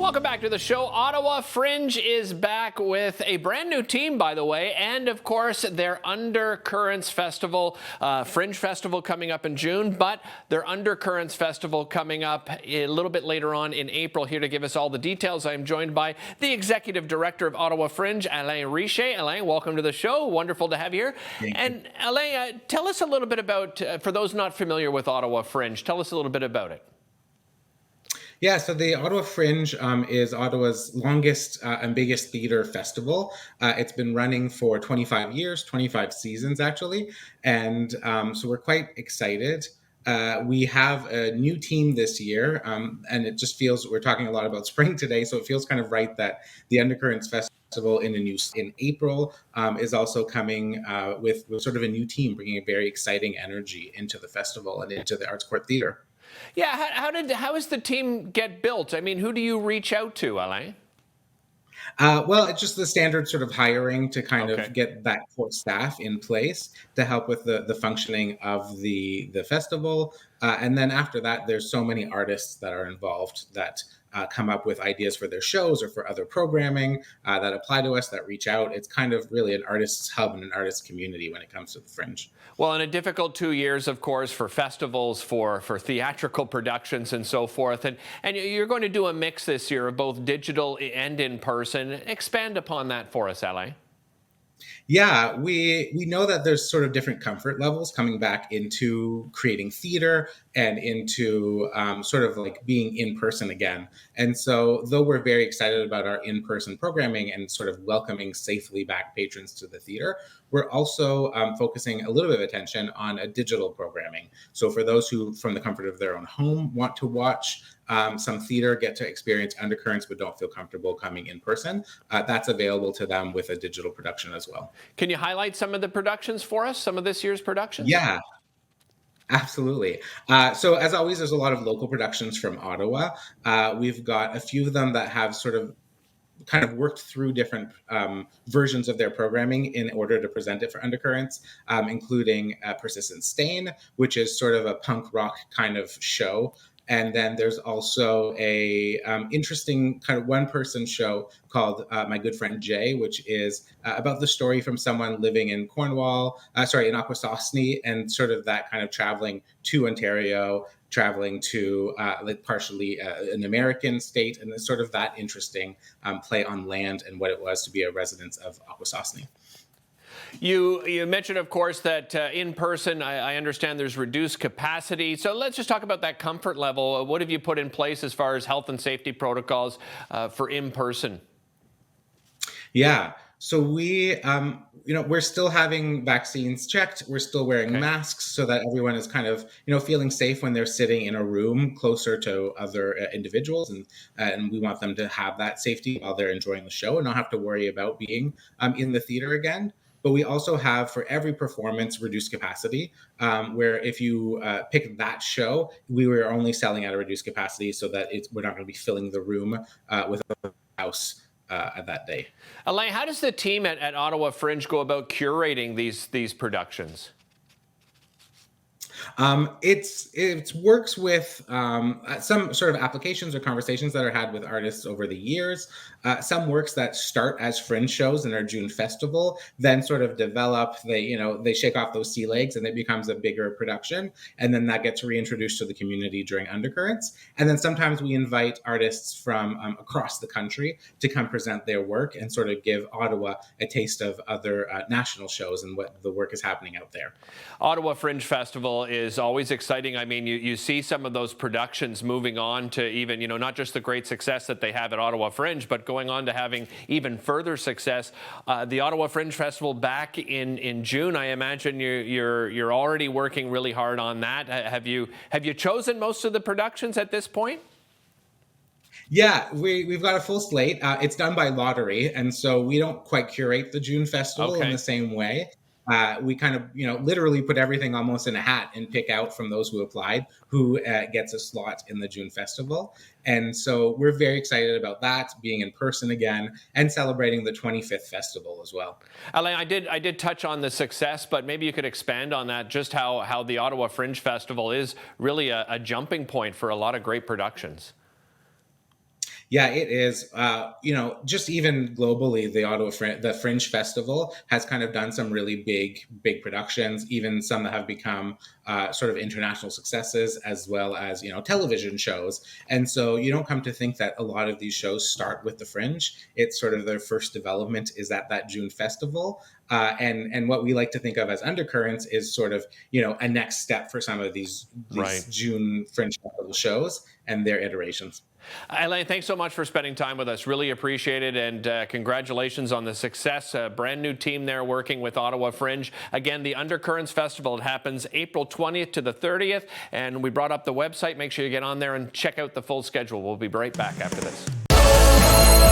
Welcome back to the show. Ottawa Fringe is back with a brand new team, by the way, and of course their Undercurrents Festival, Fringe Festival coming up in June, but their Undercurrents Festival coming up a little bit later on in April. Here to give us all the details, I am joined by the Executive Director of Ottawa Fringe, Alain Richer. Alain, welcome to the show. Wonderful to have you here. And Alain, tell us a little bit about, for those not familiar with Ottawa Fringe, tell us a little bit about it. Yeah, so the Ottawa Fringe is Ottawa's longest and biggest theater festival. It's been running for 25 years, 25 seasons actually, and so we're quite excited. We have a new team this year, and it just feels, we're talking a lot about spring today, so it feels kind of right that the Undercurrents Festival in April is also coming with sort of a new team, bringing a very exciting energy into the festival and into the Arts Court Theatre. Yeah, how does the team get built? I mean, who do you reach out to, Alain? Well, it's just the standard sort of hiring to kind of get that core staff in place to help with the functioning of the festival. And then after that, there's so many artists that are involved that come up with ideas for their shows or for other programming that apply to us, that reach out. It's kind of really an artist's hub and an artist's community when it comes to the Fringe. Well, in a difficult 2 years, of course, for festivals, for theatrical productions and so forth. And you're going to do a mix this year of both digital and in person. Expand upon that for us, Alain. Yeah, we know that there's sort of different comfort levels coming back into creating theater and into sort of like being in person again. And so though we're very excited about our in-person programming and sort of welcoming safely back patrons to the theater, we're also focusing a little bit of attention on a digital programming. So for those who, from the comfort of their own home, want to watch some theater, get to experience Undercurrents, but don't feel comfortable coming in person, that's available to them with a digital production as well. Can you highlight some of the productions for us, some of this year's productions? Yeah. Absolutely. So as always, there's a lot of local productions from Ottawa. We've got a few of them that have sort of kind of worked through different versions of their programming in order to present it for Undercurrents, including Persistent Stain, which is sort of a punk rock kind of show. And then there's also a interesting kind of one-person show called My Good Friend Jay, which is about the story from someone living in in Akwesasne, and sort of that kind of traveling to Ontario, traveling to like partially an American state, and it's sort of that interesting play on land and what it was to be a resident of Akwesasne. You mentioned, of course, that in person, I understand there's reduced capacity. So let's just talk about that comfort level. What have you put in place as far as health and safety protocols for in person? Yeah. So we're still having vaccines checked. We're still wearing masks so that everyone is kind of, feeling safe when they're sitting in a room closer to other individuals. And we want them to have that safety while they're enjoying the show and not have to worry about being in the theater again. But we also have, for every performance, reduced capacity, where if you pick that show, we were only selling at a reduced capacity so that we're not going to be filling the room with a house at that day. Alain, how does the team at Ottawa Fringe go about curating these productions? It works with some sort of applications or conversations that are had with artists over the years. Some works that start as Fringe shows in our June festival, then sort of develop. They shake off those sea legs and it becomes a bigger production, and then that gets reintroduced to the community during Undercurrents. And then sometimes we invite artists from across the country to come present their work and sort of give Ottawa a taste of other national shows and what the work is happening out there. Ottawa Fringe Festival is always exciting. I mean, you see some of those productions moving on to even, not just the great success that they have at Ottawa Fringe, but going on to having even further success. The Ottawa Fringe Festival back in June, I imagine you're already working really hard on that. Have you chosen most of the productions at this point? Yeah, we've got a full slate. It's done by lottery, and so we don't quite curate the June festival in the same way. We kind of, literally put everything almost in a hat and pick out from those who applied who gets a slot in the June festival. And so we're very excited about that, being in person again and celebrating the 25th festival as well. Alain, I did touch on the success, but maybe you could expand on that, just how the Ottawa Fringe Festival is really a jumping point for a lot of great productions. Yeah, it is. Just even globally, the Fringe Festival has kind of done some really big productions, even some that have become sort of international successes, as well as television shows. And so you don't come to think that a lot of these shows start with the Fringe. It's sort of their first development is at that June festival. And what we like to think of as undercurrents is sort of a next step for some of these Right. June Fringe Festival shows and their iterations. Alain, thanks so much for spending time with us. Really appreciate it. And congratulations on the success. A brand new team there working with Ottawa Fringe. Again, the Undercurrents Festival, it happens April 20th to the 30th. And we brought up the website. Make sure you get on there and check out the full schedule. We'll be right back after this.